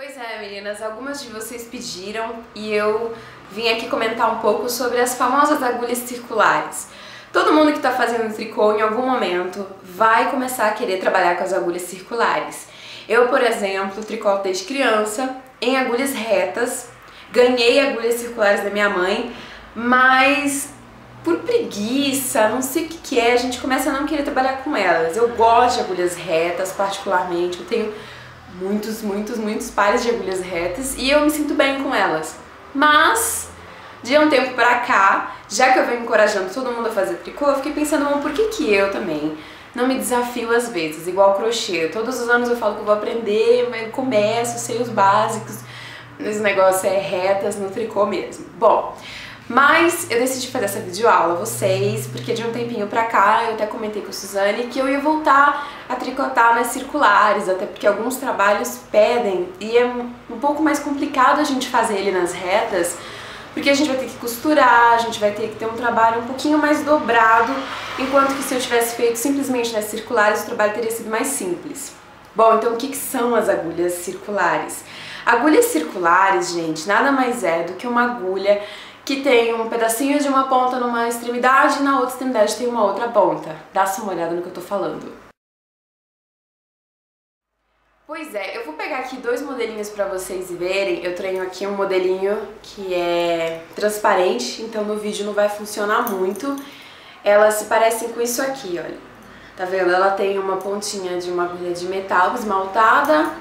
Pois é, meninas, algumas de vocês pediram e eu vim aqui comentar um pouco sobre as famosas agulhas circulares. Todo mundo que está fazendo tricô em algum momento vai começar a querer trabalhar com as agulhas circulares. Eu, por exemplo, tricoto desde criança em agulhas retas, ganhei agulhas circulares da minha mãe, mas por preguiça, não sei o que é, a gente começa a não querer trabalhar com elas. Eu gosto de agulhas retas, particularmente, eu tenho muitos pares de agulhas retas e eu me sinto bem com elas. Mas, de um tempo pra cá, já que eu venho encorajando todo mundo a fazer tricô, eu fiquei pensando, bom, por que eu também não me desafio às vezes, igual crochê? Todos os anos eu falo que eu vou aprender, mas eu começo, sei os básicos, esse negócio é retas no tricô mesmo. Bom, mas eu decidi fazer essa videoaula a vocês, porque de um tempinho pra cá eu até comentei com a Suzane que eu ia voltar a tricotar nas circulares, até porque alguns trabalhos pedem e é um pouco mais complicado a gente fazer ele nas retas, porque a gente vai ter que costurar, a gente vai ter que ter um trabalho um pouquinho mais dobrado, enquanto que se eu tivesse feito simplesmente nas circulares o trabalho teria sido mais simples. Bom, então o que são as agulhas circulares? Agulhas circulares, gente, nada mais é do que uma agulha que tem um pedacinho de uma ponta numa extremidade e na outra extremidade tem uma outra ponta. Dá só uma olhada no que eu tô falando. Pois é, eu vou pegar aqui dois modelinhos pra vocês verem. Eu tenho aqui um modelinho que é transparente, então no vídeo não vai funcionar muito. Elas se parecem com isso aqui, olha. Tá vendo? Ela tem uma pontinha de uma agulha de metal esmaltada,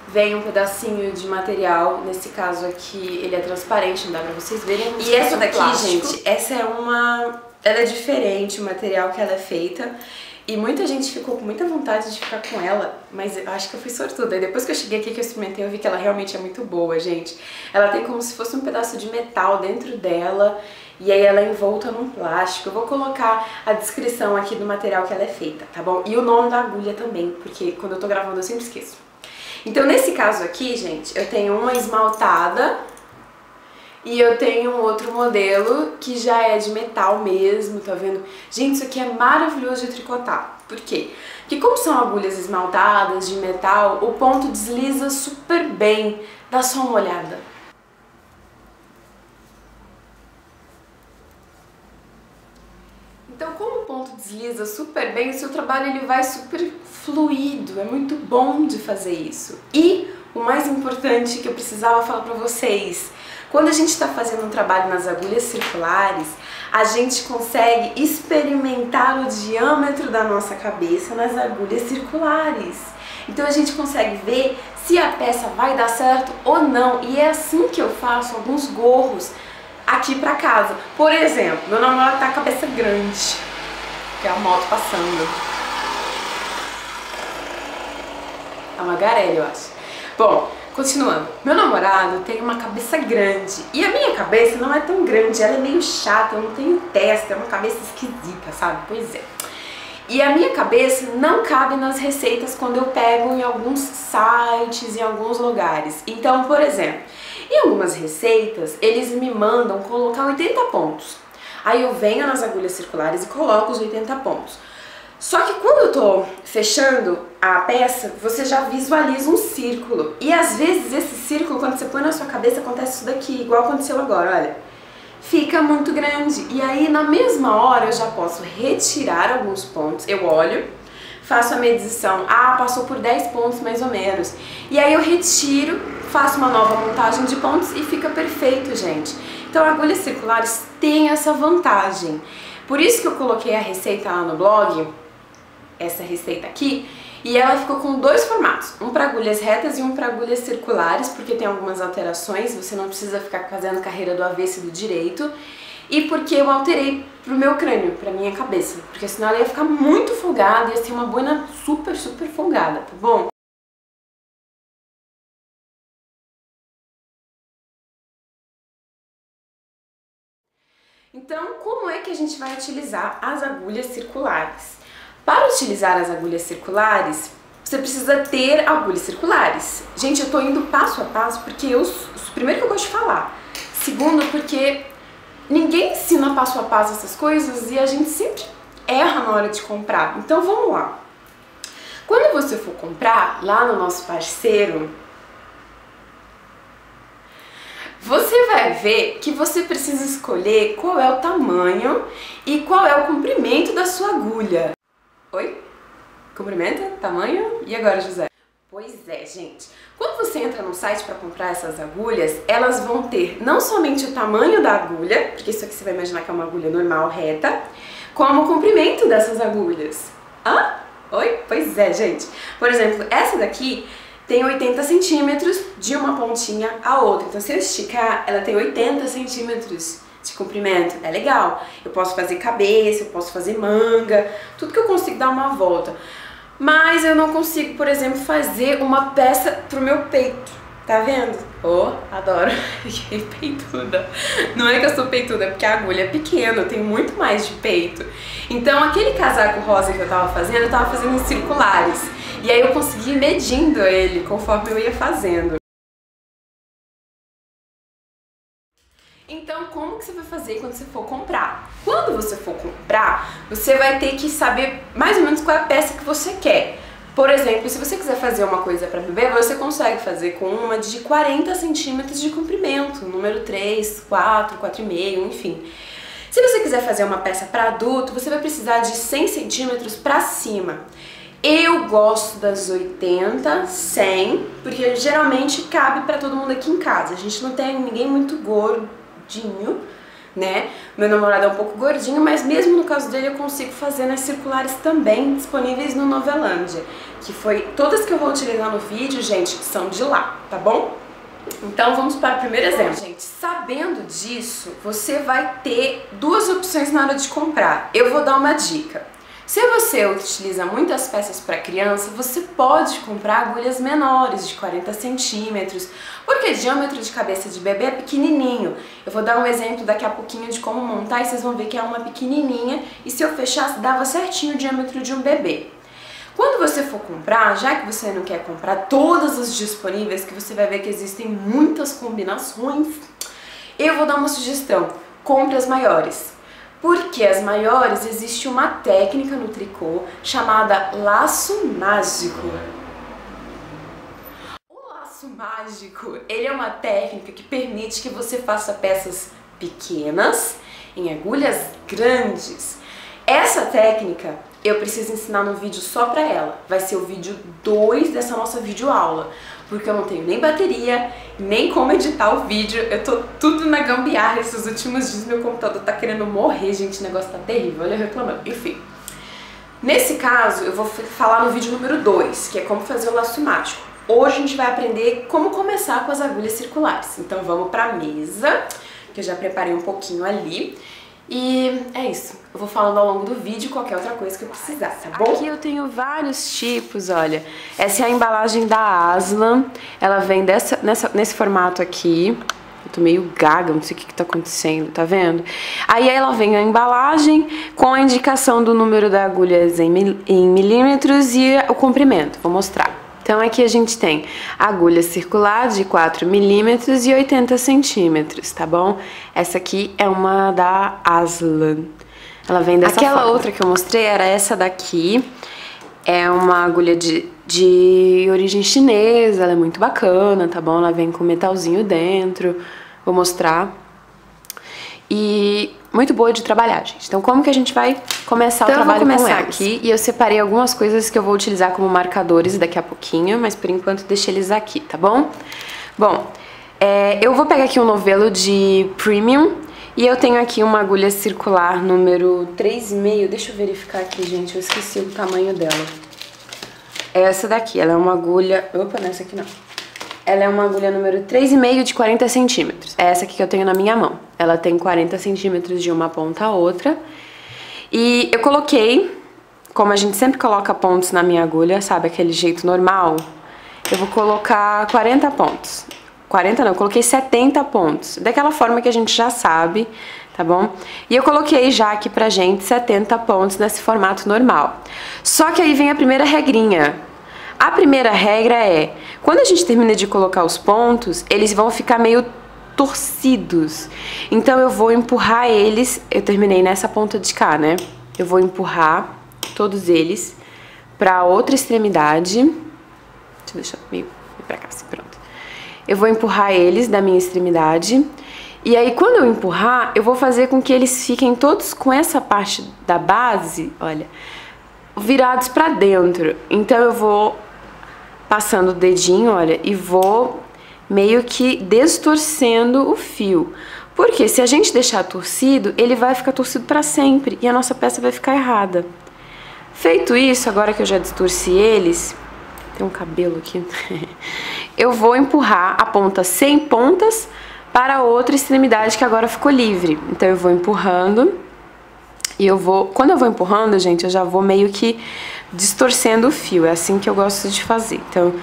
vem um pedacinho de material, nesse caso aqui ele é transparente, não dá pra vocês verem. E essa daqui, gente, essa é ela é diferente, o material que ela é feita. E muita gente ficou com muita vontade de ficar com ela, mas eu acho que eu fui sortuda. E depois que eu cheguei aqui, que eu experimentei, eu vi que ela realmente é muito boa, gente. Ela tem como se fosse um pedaço de metal dentro dela, e aí ela é envolta num plástico. Eu vou colocar a descrição aqui do material que ela é feita, tá bom? E o nome da agulha também, porque quando eu tô gravando eu sempre esqueço. Então nesse caso aqui, gente, eu tenho uma esmaltada e eu tenho um outro modelo que já é de metal mesmo, tá vendo? Gente, isso aqui é maravilhoso de tricotar. Por quê? Porque como são agulhas esmaltadas de metal, o ponto desliza super bem. Dá só uma olhada. Então, como o ponto desliza super bem, o seu trabalho ele vai super fluido, é muito bom de fazer isso. E o mais importante que eu precisava falar pra vocês, quando a gente está fazendo um trabalho nas agulhas circulares, a gente consegue experimentar o diâmetro da nossa cabeça nas agulhas circulares. Então a gente consegue ver se a peça vai dar certo ou não, e é assim que eu faço alguns gorros aqui pra casa. Por exemplo, meu namorado tá com a cabeça grande, que é a moto passando. É uma garelha, eu acho. Bom, continuando. Meu namorado tem uma cabeça grande e a minha cabeça não é tão grande, ela é meio chata, eu não tenho testa, é uma cabeça esquisita, sabe? Pois é. E a minha cabeça não cabe nas receitas quando eu pego em alguns sites, em alguns lugares. Então, por exemplo, em algumas receitas, eles me mandam colocar 80 pontos. Aí eu venho nas agulhas circulares e coloco os 80 pontos. Só que quando eu tô fechando a peça, você já visualiza um círculo. E às vezes esse círculo, quando você põe na sua cabeça, acontece isso daqui, igual aconteceu agora, olha. Fica muito grande. E aí na mesma hora eu já posso retirar alguns pontos. Eu olho, faço a medição, passou por 10 pontos mais ou menos. E aí eu retiro, faço uma nova montagem de pontos e fica perfeito, gente. Então agulhas circulares têm essa vantagem. Por isso que eu coloquei a receita lá no blog, essa receita aqui, e ela ficou com dois formatos, um para agulhas retas e um para agulhas circulares, porque tem algumas alterações, você não precisa ficar fazendo carreira do avesso e do direito, e porque eu alterei pro meu crânio, pra minha cabeça, porque senão ela ia ficar muito folgada, ia ser uma boina super folgada, tá bom? Então, como é que a gente vai utilizar as agulhas circulares? Para utilizar as agulhas circulares, você precisa ter agulhas circulares. Gente, eu tô indo passo a passo porque primeiro que eu gosto de falar, segundo porque ninguém ensina passo a passo essas coisas e a gente sempre erra na hora de comprar. Então vamos lá. Quando você for comprar lá no nosso parceiro, você vai ver que você precisa escolher qual é o tamanho e qual é o comprimento da sua agulha. Oi? Comprimento? Tamanho? E agora, José? Pois é, gente. Quando você entra no site para comprar essas agulhas, elas vão ter não somente o tamanho da agulha, porque isso aqui você vai imaginar que é uma agulha normal, reta, como o comprimento dessas agulhas. Hã? Oi? Pois é, gente. Por exemplo, essa daqui tem 80 centímetros de uma pontinha a outra. Então, se eu esticar, ela tem 80 centímetros de comprimento. É legal. Eu posso fazer cabeça, eu posso fazer manga, tudo que eu consigo dar uma volta. Mas eu não consigo, por exemplo, fazer uma peça pro meu peito. Tá vendo? Oh, adoro. Fiquei peituda. Não é que eu sou peituda, é porque a agulha é pequena, eu tenho muito mais de peito. Então, aquele casaco rosa que eu tava fazendo em circulares. E aí eu consegui ir medindo ele conforme eu ia fazendo. Então, como que você vai fazer quando você for comprar? Quando você for comprar, você vai ter que saber mais ou menos qual é a peça que você quer. Por exemplo, se você quiser fazer uma coisa para bebê, você consegue fazer com uma de 40 centímetros de comprimento, número 3, 4, 4,5, enfim. Se você quiser fazer uma peça para adulto, você vai precisar de 100 centímetros para cima. Eu gosto das 80, 100, porque geralmente cabe para todo mundo aqui em casa. A gente não tem ninguém muito gordinho, né? Meu namorado é um pouco gordinho, mas mesmo no caso dele eu consigo fazer nas circulares também, disponíveis no Novelândia. Que foi todas que eu vou utilizar no vídeo, gente, são de lá, tá bom? Então vamos para o primeiro exemplo. Gente, sabendo disso, você vai ter duas opções na hora de comprar. Eu vou dar uma dica. Se você utiliza muitas peças para criança, você pode comprar agulhas menores, de 40 centímetros, porque o diâmetro de cabeça de bebê é pequenininho. Eu vou dar um exemplo daqui a pouquinho de como montar e vocês vão ver que é uma pequenininha e se eu fechasse dava certinho o diâmetro de um bebê. Quando você for comprar, já que você não quer comprar todas as disponíveis, que você vai ver que existem muitas combinações, eu vou dar uma sugestão: compre as maiores. Porque as maiores, existe uma técnica no tricô chamada laço mágico. O laço mágico, ele é uma técnica que permite que você faça peças pequenas em agulhas grandes. Essa técnica eu preciso ensinar no vídeo só pra ela. Vai ser o vídeo 2 dessa nossa videoaula. Porque eu não tenho nem bateria, nem como editar o vídeo. Eu tô tudo na gambiarra esses últimos dias. Meu computador tá querendo morrer, gente. O negócio tá terrível. Olha eu reclamando. Enfim. Nesse caso, eu vou falar no vídeo número 2, que é como fazer o laço mágico. Hoje a gente vai aprender como começar com as agulhas circulares. Então vamos pra mesa, que eu já preparei um pouquinho ali. E é isso, eu vou falando ao longo do vídeo qualquer outra coisa que eu precisar, tá bom? Aqui eu tenho vários tipos, olha. Essa é a embalagem da Aslan, ela vem nesse formato aqui. Eu tô meio gaga, não sei o que tá acontecendo, tá vendo? Aí ela vem a embalagem com a indicação do número da agulha em milímetros e o comprimento, vou mostrar. Então aqui a gente tem agulha circular de 4 milímetros e 80 centímetros, tá bom? Essa aqui é uma da Aslan. Ela vem dessa forma. Aquela outra que eu mostrei era essa daqui. É uma agulha de origem chinesa, ela é muito bacana, tá bom? Ela vem com metalzinho dentro. Vou mostrar. E muito boa de trabalhar, gente. Então como que a gente vai começar o trabalho com elas? Aqui, e eu separei algumas coisas que eu vou utilizar como marcadores daqui a pouquinho, mas por enquanto deixa eles aqui, tá bom? Bom, eu vou pegar aqui um novelo de premium e eu tenho aqui uma agulha circular número 3,5. Deixa eu verificar aqui, gente, eu esqueci o tamanho dela. É essa daqui, ela é uma agulha... Opa, não é essa aqui não. Ela é uma agulha número 3,5 de 40 centímetros. É essa aqui que eu tenho na minha mão. Ela tem 40 centímetros de uma ponta a outra. E eu coloquei, como a gente sempre coloca pontos na minha agulha, sabe, aquele jeito normal, eu vou colocar 40 pontos. 40 não, eu coloquei 70 pontos. Daquela forma que a gente já sabe, tá bom? E eu coloquei já aqui pra gente 70 pontos nesse formato normal. Só que aí vem a primeira regrinha. A primeira regra é, quando a gente termina de colocar os pontos, eles vão ficar meio torcidos. Então eu vou empurrar eles, eu terminei nessa ponta de cá, né? Eu vou empurrar todos eles pra outra extremidade. Deixa eu deixar meio pra cá, assim, pronto. eu vou empurrar eles da minha extremidade. E aí, quando eu empurrar, eu vou fazer com que eles fiquem todos com essa parte da base, olha, virados pra dentro. Então eu vou passando o dedinho, olha, e vou meio que distorcendo o fio. Porque se a gente deixar torcido, ele vai ficar torcido pra sempre e a nossa peça vai ficar errada. Feito isso, agora que eu já distorci eles, tem um cabelo aqui, eu vou empurrar a ponta sem pontas para a outra extremidade que agora ficou livre. Então eu vou empurrando e quando eu vou empurrando, gente, eu já vou meio que distorcendo o fio. É assim que eu gosto de fazer. Então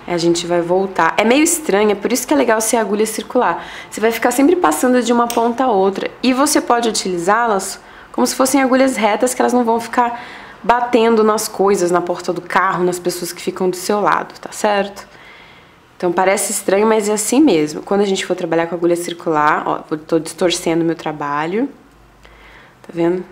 a gente vai voltar. É meio estranho, é por isso que é legal ser agulha circular. Você vai ficar sempre passando de uma ponta a outra. E você pode utilizá-las como se fossem agulhas retas, que elas não vão ficar batendo nas coisas, na porta do carro, nas pessoas que ficam do seu lado, tá certo? Então parece estranho, mas é assim mesmo. Quando a gente for trabalhar com agulha circular, ó, eu tô distorcendo o meu trabalho, tá vendo?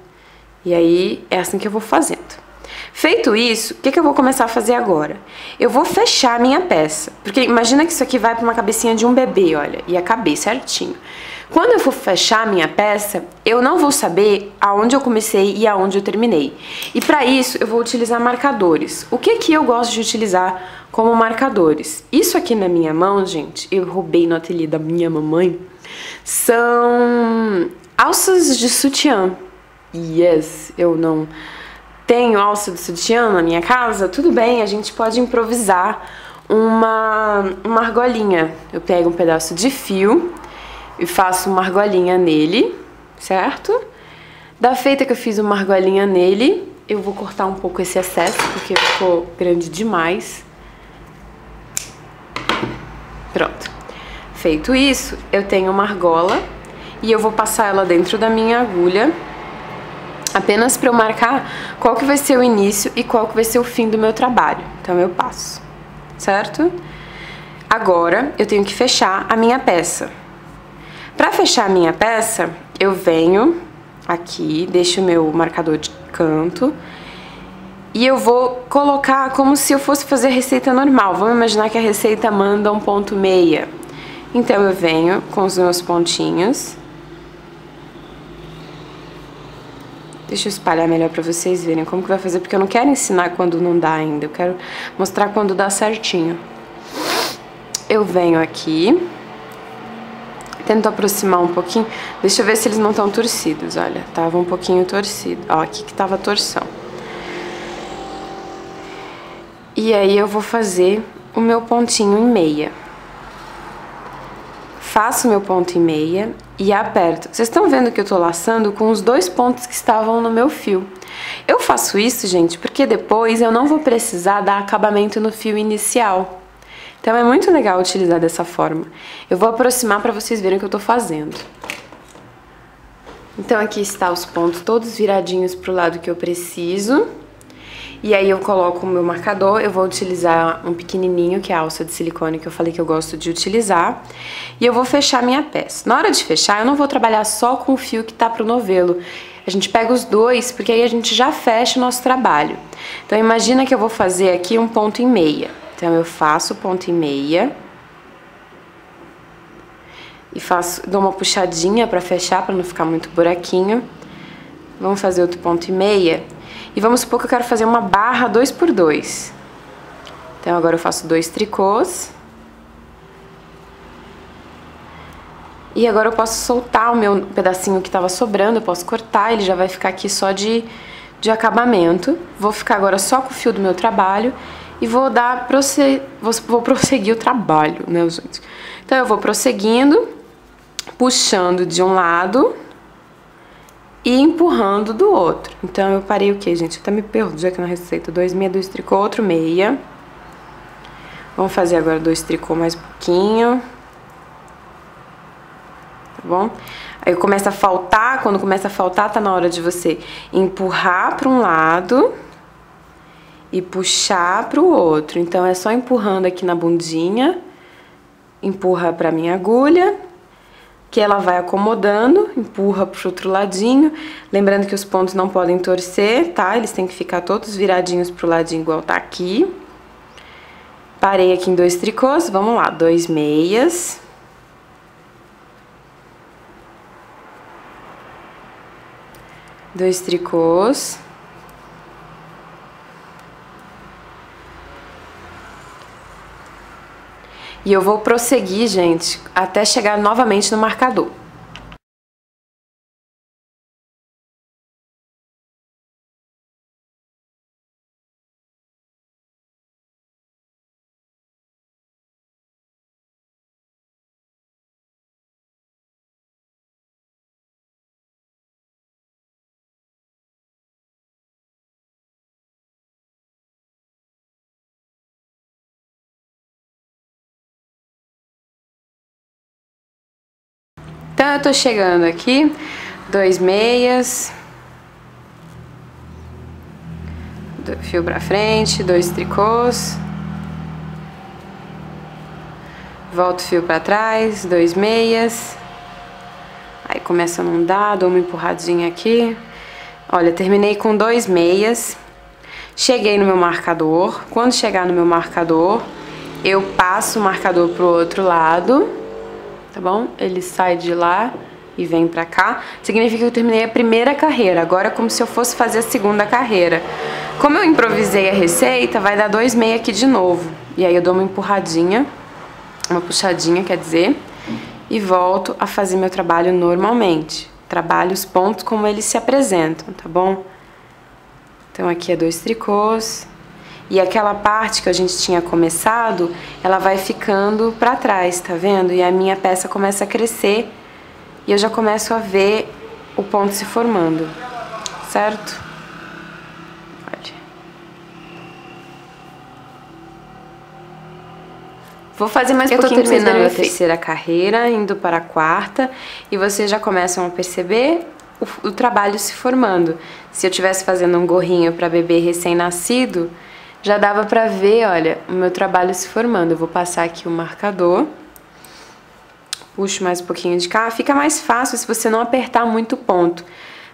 E aí é assim que eu vou fazendo. Feito isso, o que eu vou começar a fazer agora? Eu vou fechar a minha peça, porque imagina que isso aqui vai para uma cabecinha de um bebê, olha, ia caber certinho. Quando eu for fechar a minha peça, eu não vou saber aonde eu comecei e aonde eu terminei. E para isso, eu vou utilizar marcadores. O que eu gosto de utilizar como marcadores? Isso aqui na minha mão, gente, eu roubei no ateliê da minha mamãe, são alças de sutiã. Yes, eu não tenho alça de sutiã na minha casa, tudo bem, a gente pode improvisar uma argolinha. Eu pego um pedaço de fio e faço uma argolinha nele, certo? Da feita que eu fiz uma argolinha nele, eu vou cortar um pouco esse excesso, porque ficou grande demais. Pronto. Feito isso, eu tenho uma argola e eu vou passar ela dentro da minha agulha, apenas para eu marcar qual que vai ser o início e qual que vai ser o fim do meu trabalho. Então eu passo, certo? Agora eu tenho que fechar a minha peça. Para fechar a minha peça, eu venho aqui, deixo o meu marcador de canto e eu vou colocar como se eu fosse fazer a receita normal. Vamos imaginar que a receita manda 1,6. Então eu venho com os meus pontinhos. Deixa eu espalhar melhor pra vocês verem como que vai fazer, porque eu não quero ensinar quando não dá ainda, eu quero mostrar quando dá certinho. Eu venho aqui, tento aproximar um pouquinho, deixa eu ver se eles não estão torcidos, olha, tava um pouquinho torcido, ó, aqui que tava a torção. E aí eu vou fazer o meu pontinho em meia. Faço meu ponto em meia e aperto. Vocês estão vendo que eu tô laçando com os 2 pontos que estavam no meu fio. Eu faço isso, gente, porque depois eu não vou precisar dar acabamento no fio inicial. Então é muito legal utilizar dessa forma. Eu vou aproximar para vocês verem o que eu tô fazendo. Então aqui está os pontos todos viradinhos pro lado que eu preciso. E aí eu coloco o meu marcador, eu vou utilizar um pequenininho, que é a alça de silicone que eu falei que eu gosto de utilizar. E eu vou fechar minha peça. Na hora de fechar, eu não vou trabalhar só com o fio que tá pro novelo. A gente pega os dois, porque aí a gente já fecha o nosso trabalho. Então imagina que eu vou fazer aqui um ponto em meia. Então eu faço ponto em meia. E dou uma puxadinha pra fechar, pra não ficar muito buraquinho. Vamos fazer outro ponto em meia. E vamos supor que eu quero fazer uma barra 2x2. Então agora eu faço 2 tricôs. E agora eu posso soltar o meu pedacinho que tava sobrando, eu posso cortar, ele já vai ficar aqui só de acabamento. Vou ficar agora só com o fio do meu trabalho e vou prosseguir o trabalho, né, gente? Então eu vou prosseguindo, puxando de um lado e empurrando do outro. Então eu parei o que, gente? Eu até me perdi aqui na receita. 2 meia, 2 tricô, outro meia. Vamos fazer agora 2 tricô mais um pouquinho. Tá bom? Aí começa a faltar, quando começa a faltar, tá na hora de você empurrar para um lado e puxar para o outro. Então é só empurrando aqui na bundinha, empurra para minha agulha, que ela vai acomodando, empurra pro outro ladinho, lembrando que os pontos não podem torcer, tá? Eles têm que ficar todos viradinhos pro ladinho igual tá aqui. Parei aqui em 2 tricôs, vamos lá, 2 meias. Dois tricôs. E eu vou prosseguir, gente, até chegar novamente no marcador. Então, eu tô chegando aqui, 2 meias, fio pra frente, 2 tricôs, volto o fio pra trás, 2 meias, aí começa a não dar, dou uma empurradinha aqui. Olha, terminei com 2 meias, cheguei no meu marcador. Quando chegar no meu marcador, eu passo o marcador pro outro lado. Tá bom? Ele sai de lá e vem pra cá. Significa que eu terminei a primeira carreira. Agora é como se eu fosse fazer a segunda carreira. Como eu improvisei a receita, vai dar 2 meias aqui de novo. E aí eu dou uma empurradinha, uma puxadinha, quer dizer, e volto a fazer meu trabalho normalmente. Trabalho os pontos como eles se apresentam, tá bom? Então aqui é 2 tricôs. E aquela parte que a gente tinha começado, ela vai ficando pra trás, tá vendo? E a minha peça começa a crescer e eu já começo a ver o ponto se formando, certo? Olha. Vou fazer mais um pouquinho terminando a terceira carreira, indo para a quarta, e vocês já começam a perceber o trabalho se formando. Se eu estivesse fazendo um gorrinho para bebê recém-nascido, já dava pra ver, olha, o meu trabalho se formando. Eu vou passar aqui o marcador, puxo mais um pouquinho de cá. Fica mais fácil se você não apertar muito o ponto,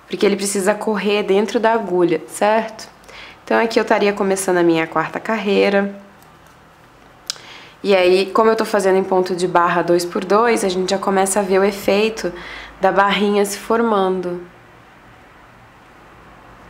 porque ele precisa correr dentro da agulha, certo? Então aqui eu estaria começando a minha quarta carreira. E aí, como eu tô fazendo em ponto de barra 2x2, a gente já começa a ver o efeito da barrinha se formando.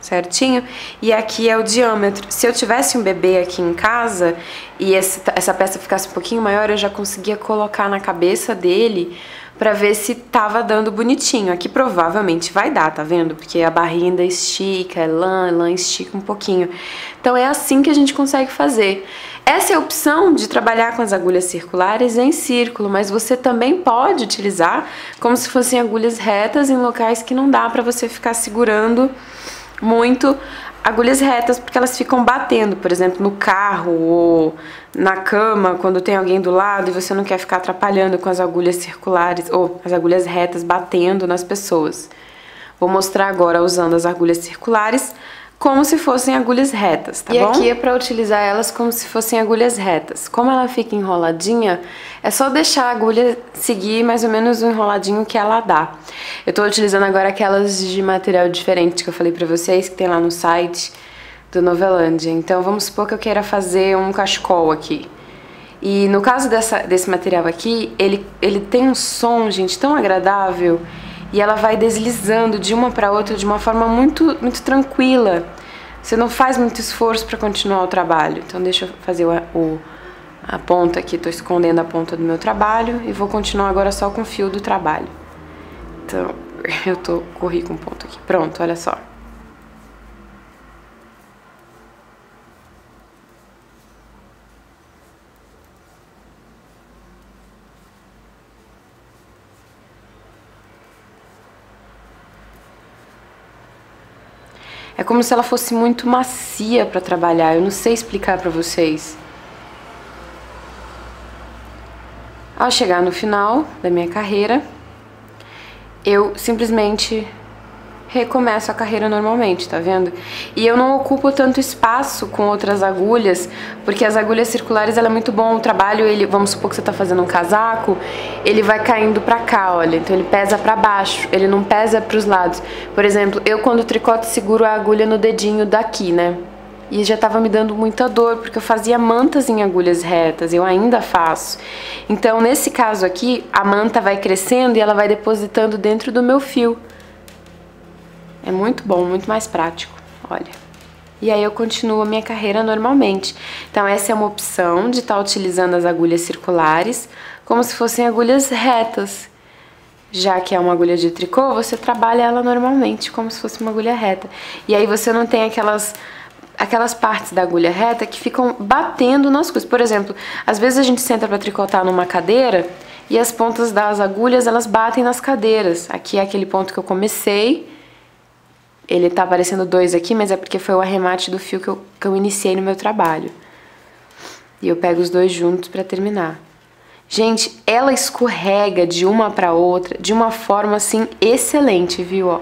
Certinho? E aqui é o diâmetro. Se eu tivesse um bebê aqui em casa e essa peça ficasse um pouquinho maior, eu já conseguia colocar na cabeça dele pra ver se tava dando bonitinho. Aqui provavelmente vai dar, tá vendo? Porque a barrinha ainda estica, é lã estica um pouquinho. Então é assim que a gente consegue fazer. Essa é a opção de trabalhar com as agulhas circulares em círculo, mas você também pode utilizar como se fossem agulhas retas em locais que não dá pra você ficar segurando muito agulhas retas, porque elas ficam batendo, por exemplo, no carro ou na cama, quando tem alguém do lado e você não quer ficar atrapalhando com as agulhas circulares ou as agulhas retas batendo nas pessoas. Vou mostrar agora usando as agulhas circulares como se fossem agulhas retas, tá bom? E aqui é para utilizar elas como se fossem agulhas retas. Como ela fica enroladinha, é só deixar a agulha seguir mais ou menos o enroladinho que ela dá. Eu tô utilizando agora aquelas de material diferente que eu falei pra vocês, que tem lá no site do Novelândia. Então vamos supor que eu queira fazer um cachecol aqui. E no caso desse material aqui, ele tem um som, gente, tão agradável. E ela vai deslizando de uma para outra de uma forma muito tranquila. Você não faz muito esforço para continuar o trabalho. Então deixa eu fazer a ponta aqui, tô escondendo a ponta do meu trabalho e vou continuar agora só com o fio do trabalho. Então eu corri com ponto aqui. Pronto, olha só. É como se ela fosse muito macia para trabalhar, eu não sei explicar para vocês. Ao chegar no final da minha carreira, eu simplesmente recomeço a carreira normalmente, tá vendo? E eu não ocupo tanto espaço com outras agulhas, porque as agulhas circulares, ela é muito bom, o trabalho, vamos supor que você tá fazendo um casaco, ele vai caindo pra cá, olha, então ele pesa pra baixo, ele não pesa pros lados. Por exemplo, eu quando tricoto seguro a agulha no dedinho daqui, né? E já tava me dando muita dor, porque eu fazia mantas em agulhas retas, eu ainda faço. Então, nesse caso aqui, a manta vai crescendo e ela vai depositando dentro do meu fio. É muito bom, muito mais prático, olha. E aí eu continuo a minha carreira normalmente. Então, essa é uma opção de estar utilizando as agulhas circulares como se fossem agulhas retas. Já que é uma agulha de tricô, você trabalha ela normalmente, como se fosse uma agulha reta. E aí você não tem aquelas partes da agulha reta que ficam batendo nas coisas. Por exemplo, às vezes a gente senta para tricotar numa cadeira e as pontas das agulhas, elas batem nas cadeiras. Aqui é aquele ponto que eu comecei. Ele tá aparecendo 2 aqui, mas é porque foi o arremate do fio que eu iniciei no meu trabalho. E eu pego os 2 juntos para terminar. Gente, ela escorrega de uma para outra de uma forma assim excelente, viu, ó?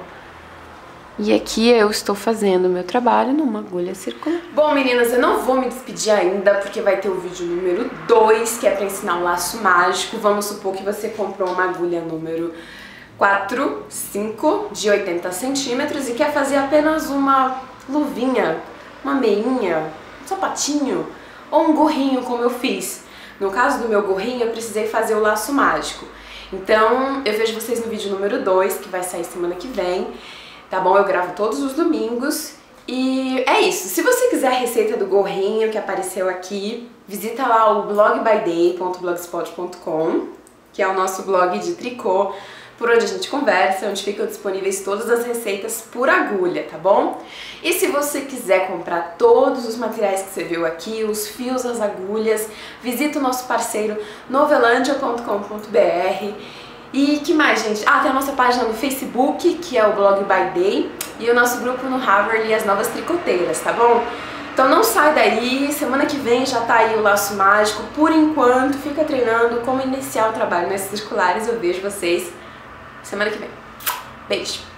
E aqui eu estou fazendo o meu trabalho numa agulha circular. Bom, meninas, eu não vou me despedir ainda, porque vai ter o vídeo número 2, que é para ensinar um laço mágico. Vamos supor que você comprou uma agulha número 4, 5, de 80 centímetros e quer fazer apenas uma luvinha, uma meinha, um sapatinho ou um gorrinho, como eu fiz. No caso do meu gorrinho, eu precisei fazer o laço mágico. Então, eu vejo vocês no vídeo número 2, que vai sair semana que vem. Tá bom? Eu gravo todos os domingos. E é isso. Se você quiser a receita do gorrinho que apareceu aqui, visita lá o blogbyday.blogspot.com, que é o nosso blog de tricô, por onde a gente conversa, onde ficam disponíveis todas as receitas por agulha, tá bom? E se você quiser comprar todos os materiais que você viu aqui, os fios, as agulhas, visita o nosso parceiro novelandia.com.br. E que mais, gente? Ah, tem a nossa página no Facebook, que é o Blog by Day, e o nosso grupo no Harvard e as novas tricoteiras, tá bom? Então não sai daí, semana que vem já tá aí o laço mágico. Por enquanto, fica treinando como iniciar o trabalho nas circulares. Eu vejo vocês semana que vem. Beijo!